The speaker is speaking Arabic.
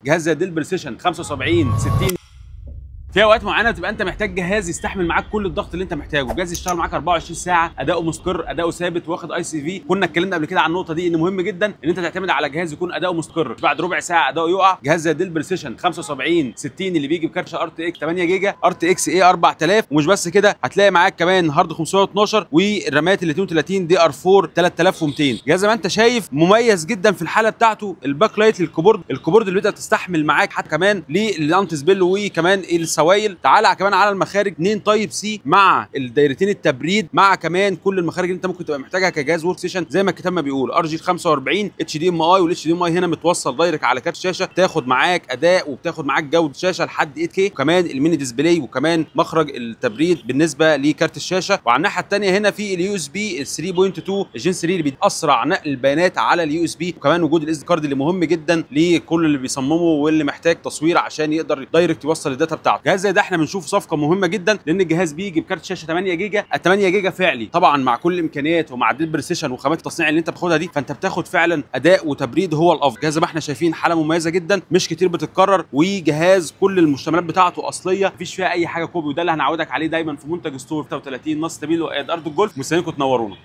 جهاز زي ديل بريسيشن 75 60. في اوقات معينه بتبقى انت محتاج جهاز يستحمل معاك كل الضغط اللي انت محتاجه، جهاز يشتغل معاك 24 ساعه، اداؤه مستقر، اداؤه ثابت، واخد اي سي في. كنا اتكلمنا قبل كده عن النقطه دي، ان مهم جدا ان انت تعتمد على جهاز يكون اداؤه مستقر، بعد ربع ساعه اداؤه يقع. جهاز زي ديل بريسيشن 75 60 اللي بيجي بكارت ار تي اكس 8 جيجا، ار تي اكس اي 4000. ومش بس كده، هتلاقي معاك كمان هارد 512 والرامات ال 32 دي ار 4 3200. جهاز زي ما انت شايف مميز جدا في الحاله بتاعته، الباك لايت للكيبورد، الكيبورد اللي بتقدر تستحمل معاك حتى كمان للانتس بيل وكمان السوائل. تعالى كمان على المخارج 2 تايب سي مع الدايرتين التبريد، مع كمان كل المخارج اللي انت ممكن تبقى محتاجها كجهاز ورك ستيشن زي ما الكتاب ما بيقول. ار جي 45 اتش دي ام اي، والاتش دي ام اي هنا متوصل دايركت على كارت شاشه، تاخد معاك اداء وبتاخد معاك جوده شاشه لحد 8K، وكمان الميني ديسبلاي، وكمان مخرج التبريد بالنسبه لكارت الشاشه. وعلى الناحيه الثانيه هنا في اليو اس بي 3.2 الجين 3 اللي بيأسرع نقل البيانات على اليو اس بي، وكمان وجود الاس دي كارد اللي مهم جدا لكل اللي بيصمموا واللي محتاج تصوير عشان يقدر دايركت يوصل الداتا بتاعته. جهاز زي ده احنا بنشوف صفقه مهمه جدا، لان الجهاز بيجي بكارت شاشه 8 جيجا، ال 8 جيجا فعلي طبعا مع كل الامكانيات ومع الديل بريسيشن وخامات التصنيع اللي انت بتاخدها دي، فانت بتاخد فعلا اداء وتبريد هو الافضل. جهاز زي ما احنا شايفين حاله مميزه جدا، مش كتير بتتكرر، وجهاز كل المشتملات بتاعته اصليه، مفيش فيها اي حاجه كوبي، وده اللي هنعودك عليه دايما في منتج ستور 36 نص سبيل وارض الجولف. مستنيكم تنورونا.